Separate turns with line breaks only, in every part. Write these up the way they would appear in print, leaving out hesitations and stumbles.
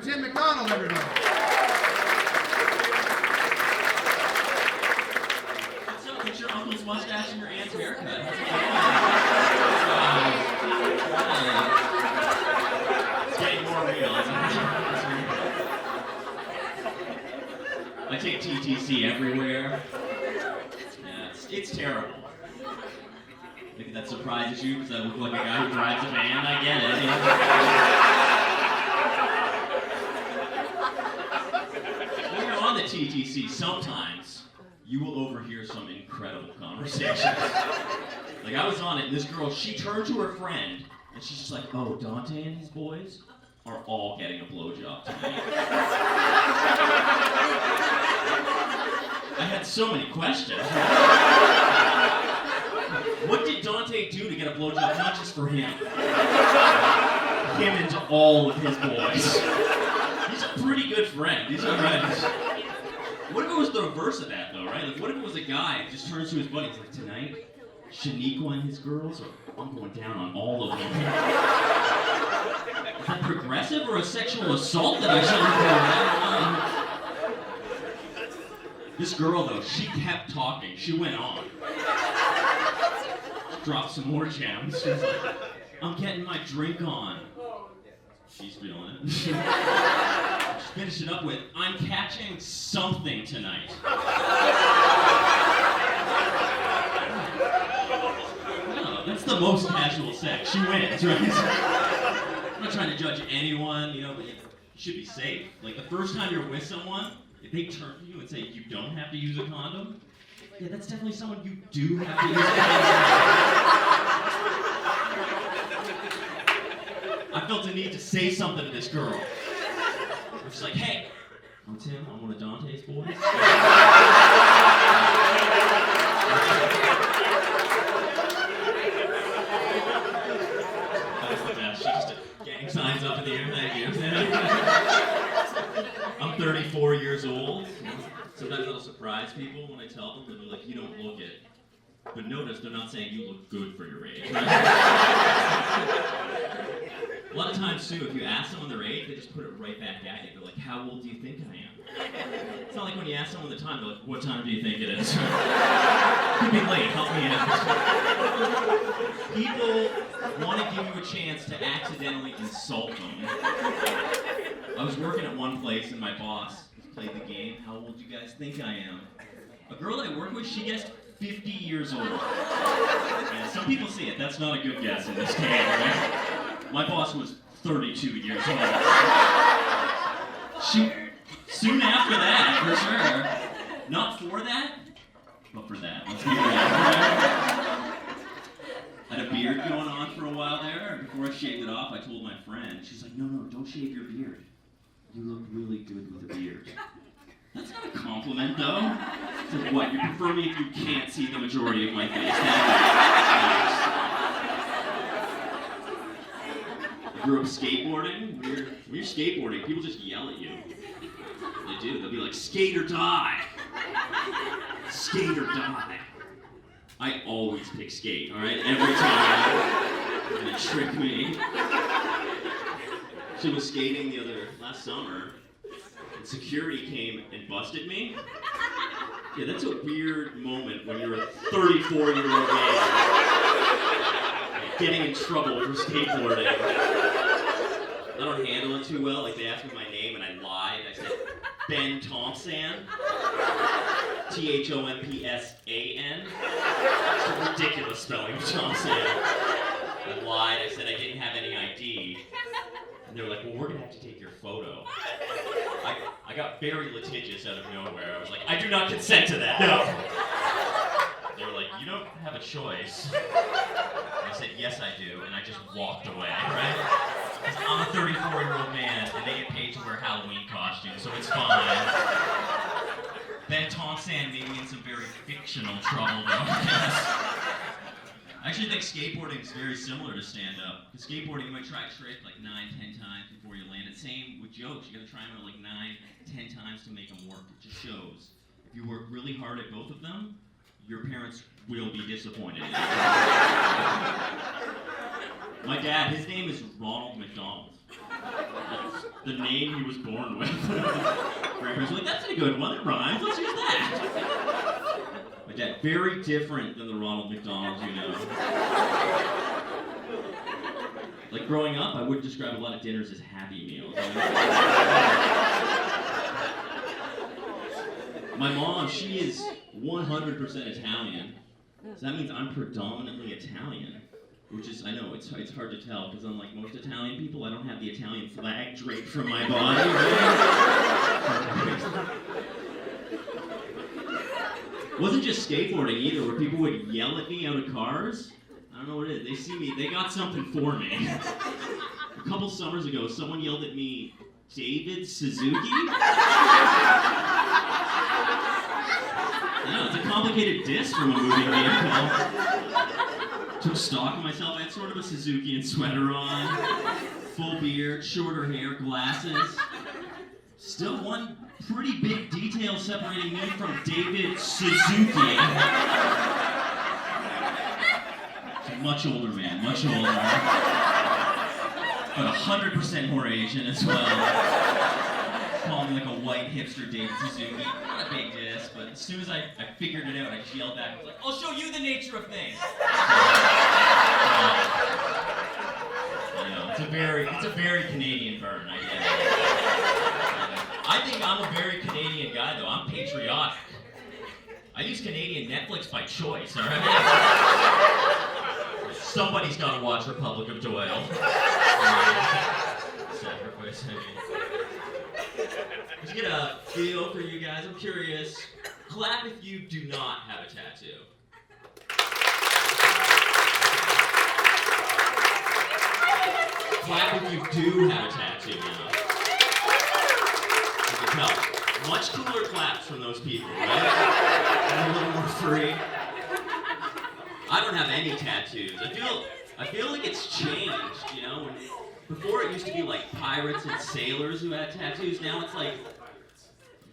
Tim McDonald, everybody.
What's up? It's your uncle's mustache and your aunt's haircut. It's getting more real, isn't it? I take TTC everywhere. Yeah, it's terrible. Maybe that surprises you because I look like a guy who drives a van. I get it. When you're on the TTC, sometimes you will overhear some incredible conversations. Like I was on it, and this girl, she turned to her friend, and she's just like, "Oh, Dante and his boys are all getting a blowjob tonight." I had so many questions. What did Dante do to get a blowjob? Not just for him. Him and all of his boys. He's a pretty good friend. He's alright. What if it was the reverse of that, though, right? Like, what if it was a guy who just turns to his buddies like, "Tonight, Shaniqua and his girls, I'm going down on all of them." Is that progressive or a sexual assault that I shouldn't report? This girl, though, she kept talking. She went on. Dropped some more gems. She was like, "I'm getting my drink on." She's feeling it. She finished it up with, "I'm catching something tonight." No, that's the most casual sex. She wins, right? I'm not trying to judge anyone, but you should be safe. Like the first time you're with someone, if they turn to you and say you don't have to use a condom, yeah, that's definitely someone you do have to use a condom. I felt the need to say something to this girl. I was like, "Hey, I'm Tim, I'm one of Dante's boys." That was the best. She just gang signs up in the air, thank you. I'm 34 years old. Sometimes it'll surprise people when I tell them, they'll be like, "You don't look it." But notice they're not saying you look good for your age. Right? A lot of times too, if you ask someone their age, they just put it right back at you. They're like, "How old do you think I am?" It's not like when you ask someone the time, they're like, "What time do you think it is?" Could be late, help me out. People want to give you a chance to accidentally insult them. I was working at one place and my boss played the game, "How old do you guys think I am?" A girl I work with, she guessed 50 years old. And some people see it. That's not a good guess in this game, right? My boss was 32 years old. Soon after that, for sure. Not for that, but for that. Let's keep it that. I had a beard going on for a while there, and before I shaved it off, I told my friend, she's like, "No, don't shave your beard. You look really good with a beard." That's not a compliment, though. It's like, what, you prefer me if you can't see the majority of my face? I grew up skateboarding. When you're skateboarding, people just yell at you. They do. They'll be like, "Skate or die." Skate or die. I always pick skate, all right? Every time. You're gonna trick me. She was skating last summer. Security came and busted me. Yeah, that's a weird moment when you're a 34-year-old man getting in trouble for skateboarding. I don't handle it too well. Like they asked me my name and I lied. I said Ben Thompson. Thompsan. It's a ridiculous spelling of Thompson. I lied. I said I didn't have any ID. And they were like, "Well, we're gonna have to take your photo." I got very litigious out of nowhere. I was like, "I do not consent to that, no." They were like, "You don't have a choice." And I said, "Yes, I do," and I just walked away, right? Because I'm a 34-year-old man, and they get paid to wear Halloween costumes, so it's fine. Ben Thompson made me in some very fictional trouble, though. I actually think skateboarding is very similar to stand-up. Because skateboarding, you might try a trick like 9-10 times before you land it. Same with jokes. You gotta try them out like 9-10 times to make them work. It just shows. If you work really hard at both of them, your parents will be disappointed in you. My dad, his name is Ronald McDonald. the name he was born with. Grandparents were like, that's a good one, it rhymes, let's use that. My dad, very different than the Ronald McDonald you know. Like growing up, I would describe a lot of dinners as happy meals. My mom, she is 100% Italian. So that means I'm predominantly Italian. Which is, I know, it's hard to tell, because unlike most Italian people, I don't have the Italian flag draped from my body. It wasn't just skateboarding either, where people would yell at me out of cars. I don't know what it is. They see me, they got something for me. A couple summers ago, someone yelled at me, David Suzuki? I know, it's a complicated diss from a moving vehicle. Took stock of myself. I had sort of a Suzuki sweater on, full beard, shorter hair, glasses. Still one pretty big detail separating me from David Suzuki. It's a much older man, much older. But 100% more Asian as well. Call me like a white hipster David Suzuki. Not a big diss, but as soon as I figured it out, I yelled back, I was like, I'll show you the nature of things. You know, it's a very Canadian burn, I guess. I think I'm a very Canadian guy, though. I'm patriotic. I use Canadian Netflix by choice, all right? Somebody's got to watch Republic of Doyle. Sacrifice, I mean. Just get a feel for you guys. I'm curious. Clap if you do not have a tattoo. Clap if you do have a tattoo now. You can tell. Much cooler claps from those people, right? They're a little more free. I don't have any tattoos. I feel like it's changed, you know? Before it used to be like pirates and sailors who had tattoos. Now it's like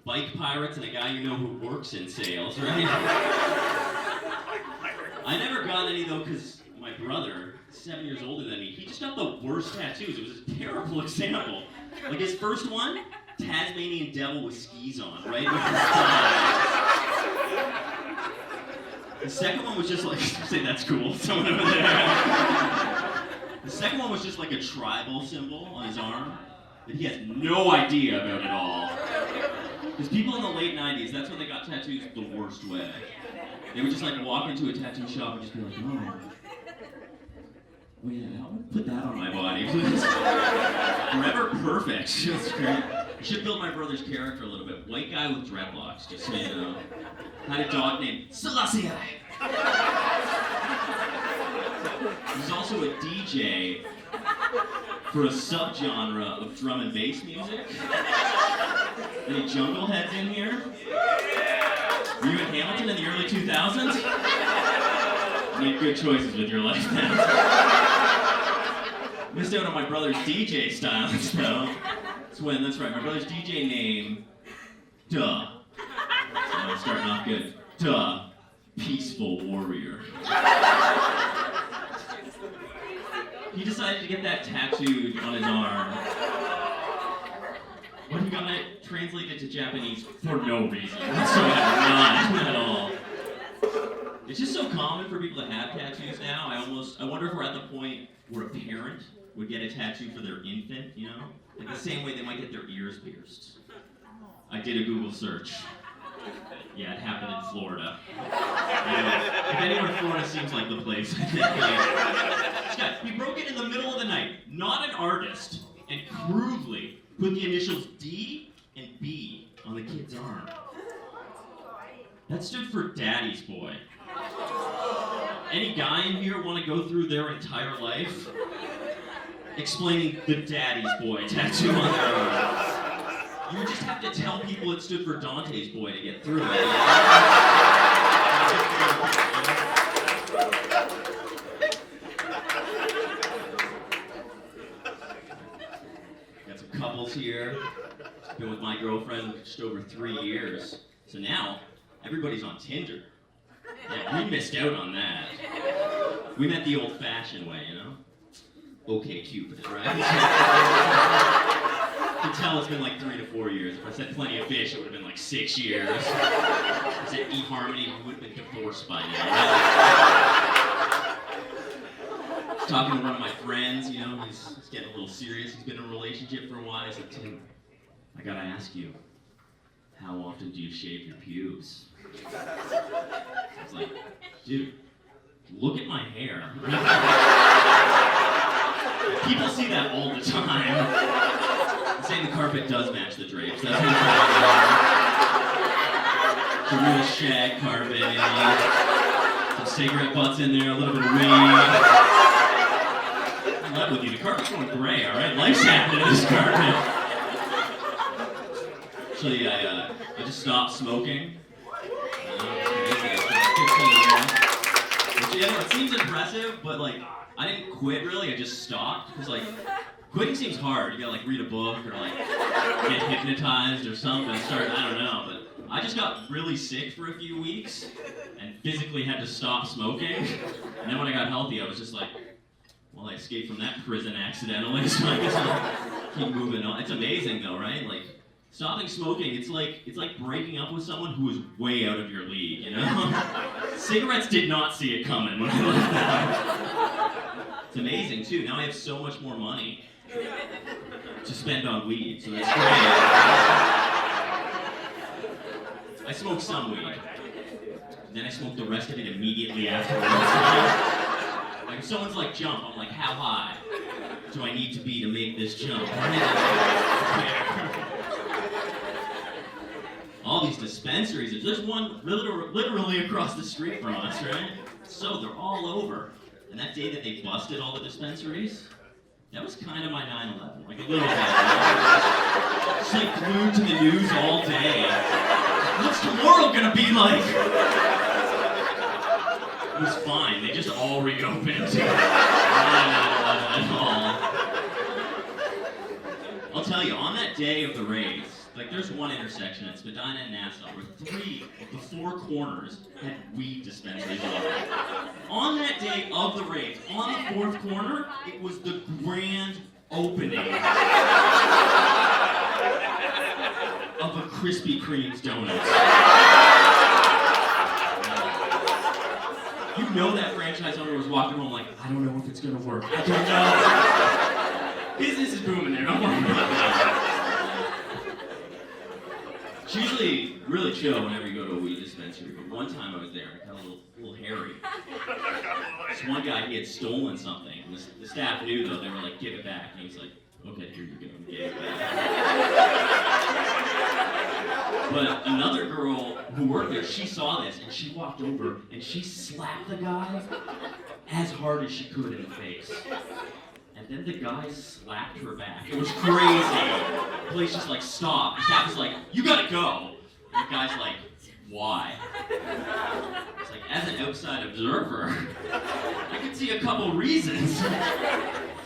bike pirates and a guy you know who works in sales, right? I never got any though because my brother, 7 years older than me, he just got the worst tattoos. It was a terrible example. Like his first one, Tasmanian devil with skis on, right? With his thighs. The second one was just like, say that's cool, someone over there. The second one was just like a tribal symbol on his arm that he has no idea about at all. Because people in the late 90s, that's when they got tattoos the worst way. They would just like walk into a tattoo shop and just be like, oh, wait, I would put that on my body, please. Forever perfect. That's great. I should build my brother's character a little bit. White guy with dreadlocks, just so you know. Had a dog named Selassie. He's also a DJ for a subgenre of drum and bass music. Any jungle heads in here? Were you in Hamilton in the early 2000s? You made good choices with your life now. Missed out on my brother's DJ stylings though. That's right, my brother's DJ name, duh. So I'm starting off good. Duh. Peaceful warrior. He decided to get that tattooed on his arm. When he got it translated to Japanese for no reason whatsoever, none at all. It's just so common for people to have tattoos now. I wonder if we're at the point where a parent would get a tattoo for their infant, you know? Like the same way they might get their ears pierced. I did a Google search. Yeah, it happened in Florida. If anywhere in Florida seems like the place, I think. This guy, he broke it in the middle of the night, not an artist, and crudely put the initials D and B on the kid's arm. That stood for Daddy's Boy. Any guy in here want to go through their entire life explaining the Daddy's Boy tattoo on their arm? You would just have to tell people it stood for Dante's Boy to get through it. Got some couples here. Been with my girlfriend just over 3 years. So now, everybody's on Tinder. Yeah, we missed out on that. We met the old-fashioned way, you know? Okay, Cupid, right? can tell it's been like 3 to 4 years. If I said plenty of fish, it would have been like 6 years. If I said eHarmony, we would have been divorced by now. I was talking to one of my friends, you know, he's getting a little serious. He's been in a relationship for a while. I said, Tim, I gotta ask you, how often do you shave your pubes? I was like, dude, look at my hair. People see that all the time. I'm saying the carpet does match the drapes. That's what it's a real shag carpet, you know. Some cigarette butts in there, a little bit of weed. I'm in love with you. The carpet's going gray, alright? Life's happening to this carpet. Actually, I just stopped smoking. Which, you know, it seems impressive, but like, I didn't quit really, I just stopped. Because like, quitting seems hard. You gotta like read a book or like get hypnotized or something, I don't know. But I just got really sick for a few weeks and physically had to stop smoking. And then when I got healthy, I was just like, well, I escaped from that prison accidentally, so I guess I'll keep moving on. It's amazing though, right? Like, stopping smoking, it's like breaking up with someone who is way out of your league, you know? Cigarettes did not see it coming when I left that. It's amazing too, now I have so much more money to spend on weed, so that's great. I smoke some weed, then I smoke the rest of it immediately afterwards. Like if someone's like, jump, I'm like, how high do I need to be to make this jump? All these dispensaries, there's one literally across the street from us, right? So they're all over. And that day that they busted all the dispensaries, that was kind of my 9/11, like a little bit. Just like glued to the news all day. What's tomorrow gonna be like? It was fine, they just all reopened. Not 9/11 at all. I'll tell you, on that day of the raids, like there's one intersection at Spadina and Nassau where 3 of the 4 corners had weed dispensaries on it. On that day of the raids, on the 4th corner, it was the grand opening of a Krispy Kreme's donuts. You know that franchise owner was walking home like, I don't know if it's gonna work. I don't know. Business is booming there, don't worry about that. It's usually really chill whenever you go to a weed dispensary, but one time I was there and it got a little hairy. This one guy, he had stolen something, and the staff knew though, they were like, give it back, and he was like, okay, here you go, and gave it back. But another girl who worked there, she saw this, and she walked over, and she slapped the guy as hard as she could in the face. And then the guy slapped her back. It was crazy. The place just like stopped. The staff was like, you gotta go. And the guy's like, why? It's like, as an outside observer, I could see a couple reasons. The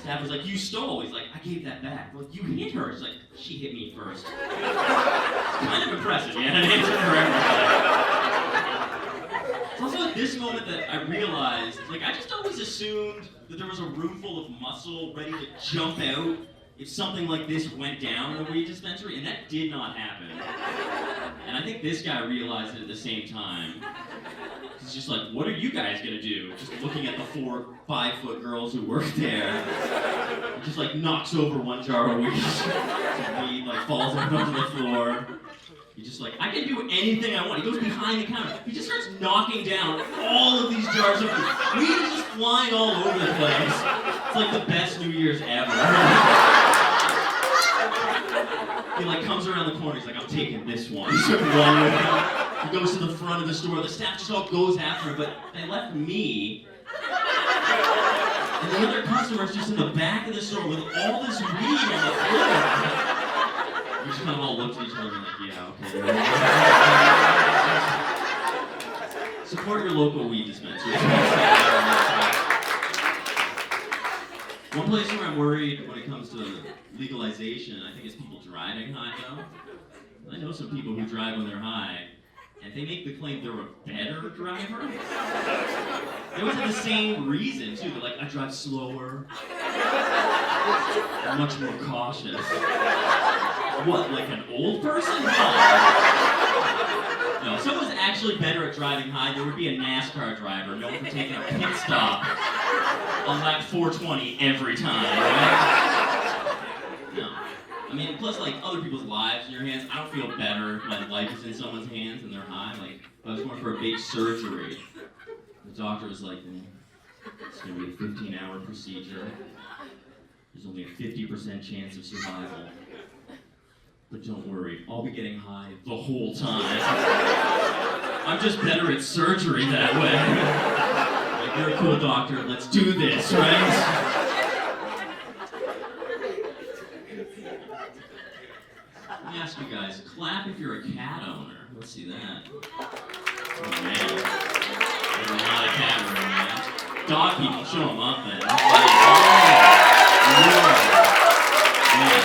staff was like, you stole. He's like, I gave that back. Well, you hit her. She's like, she hit me first. It's kind of impressive. He had an answer for everything. It's also at this moment that I realized, like, I just always assumed that there was a room full of muscle ready to jump out if something like this went down in a weed dispensary, and that did not happen. And I think this guy realized it at the same time. He's just like, what are you guys gonna do? Just looking at the 4 5-foot girls who work there. He just like knocks over one jar of weed. The weed like falls out onto the floor. He's just like, I can do anything I want. He goes behind the counter. He just starts knocking down all of these jars of food. Weed is just flying all over the place. It's like the best New Year's ever. He like comes around the corner. He's like, I'm taking this one. He took one with him. He goes to the front of the store. The staff just all goes after him, but they left me and the other customers just in the back of the store with all this weed on the floor. We just kind of all looked at each other and like, yeah, okay. Support your local weed dispensary. One place where I'm worried when it comes to legalization, I think, is people driving high, though. I know some people who drive when they're high, and they make the claim they're a better driver. They always have the same reason, too. They're like, I drive slower, I'm much more cautious. What, like an old person? No, if someone was actually better at driving high, there would be a NASCAR driver known for taking a pit stop on lap 420 every time, right? No. I mean, plus, like, other people's lives in your hands, I don't feel better if my life is in someone's hands and they're high. Like, if I was going for a big surgery, the doctor was like, it's going to be a 15-hour procedure. There's only a 50% chance of survival. But don't worry, I'll be getting high the whole time. I'm just better at surgery that way. Like, you're a cool doctor, let's do this, right? Let me ask you guys, clap if you're a cat owner. Let's see that. Oh man. There's a lot of cat room, man. Dog people, show them up then. Man.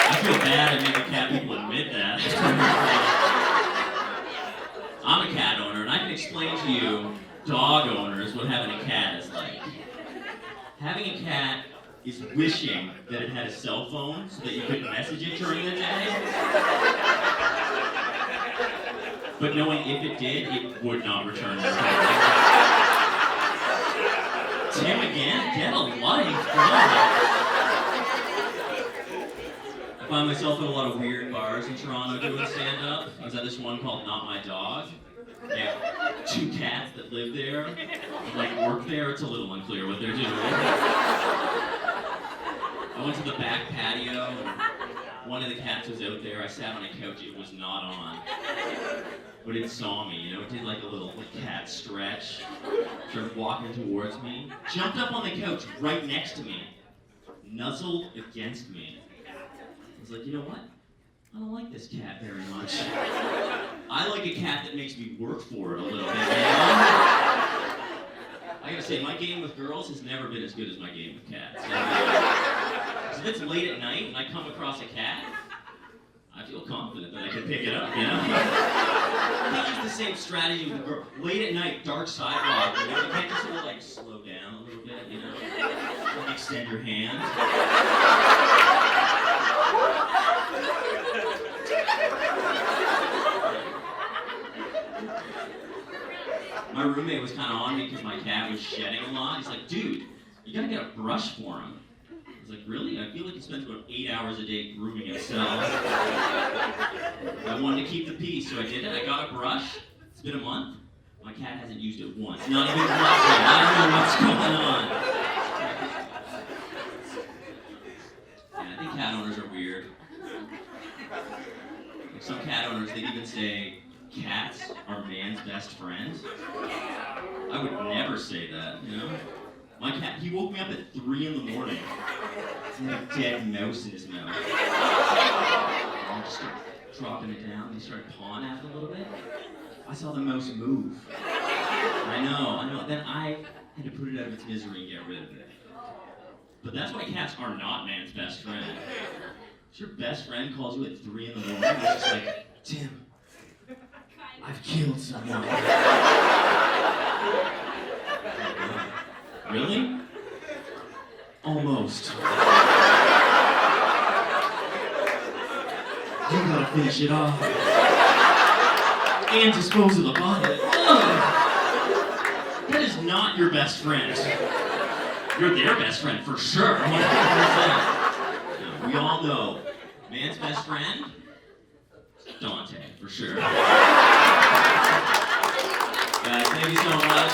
I feel bad at making cat people admit that. I'm a cat owner, and I can explain to you, dog owners, what having a cat is like. Having a cat is wishing that it had a cell phone so that you could message it during the day. But knowing if it did, it would not return your call. Tim again? Get a life, God. I find myself at a lot of weird bars in Toronto doing stand-up. I was at this one called Not My Dog. They have 2 cats that live there, like work there. It's a little unclear what they're doing. I went to the back patio, and one of the cats was out there. I sat on a couch, it was not on. But it saw me, you know, it did like a little cat stretch, started walking towards me, jumped up on the couch right next to me, nuzzled against me. I was like, you know what? I don't like this cat very much. I like a cat that makes me work for it a little bit, you know? I gotta say, my game with girls has never been as good as my game with cats. So if it's late at night and I come across a cat, I feel confident that I can pick it up, you know? I use the same strategy with a girl. Late at night, dark sidewalk, you know? You can't just sort of like slow down a little bit, you know? Like extend your hand. My roommate was kind of on me because my cat was shedding a lot. He's like, dude, you gotta get a brush for him. I was like, really? I feel like he spends about 8 hours a day grooming himself. I wanted to keep the peace, so I did it. I got a brush. It's been a month. My cat hasn't used it once. Not even once yet. I don't know what's going on. Yeah, I think cat owners are weird. Like some cat owners, they even say, cats are man's best friend. I would never say that, you know? My cat, he woke me up at 3 in the morning. He had a dead mouse in his mouth. And I just started dropping it down, and he started pawing at it a little bit. I saw the mouse move. I know. Then I had to put it out of its misery and get rid of it. But that's why cats are not man's best friend. If your best friend calls you at 3 in the morning, it's just like, Tim, I've killed someone. Really? Almost. You gotta finish it off. And dispose of the body. Ugh. That is not your best friend. You're their best friend for sure. 100%. We all know, man's best friend, Dante, for sure. Guys, thank you so much.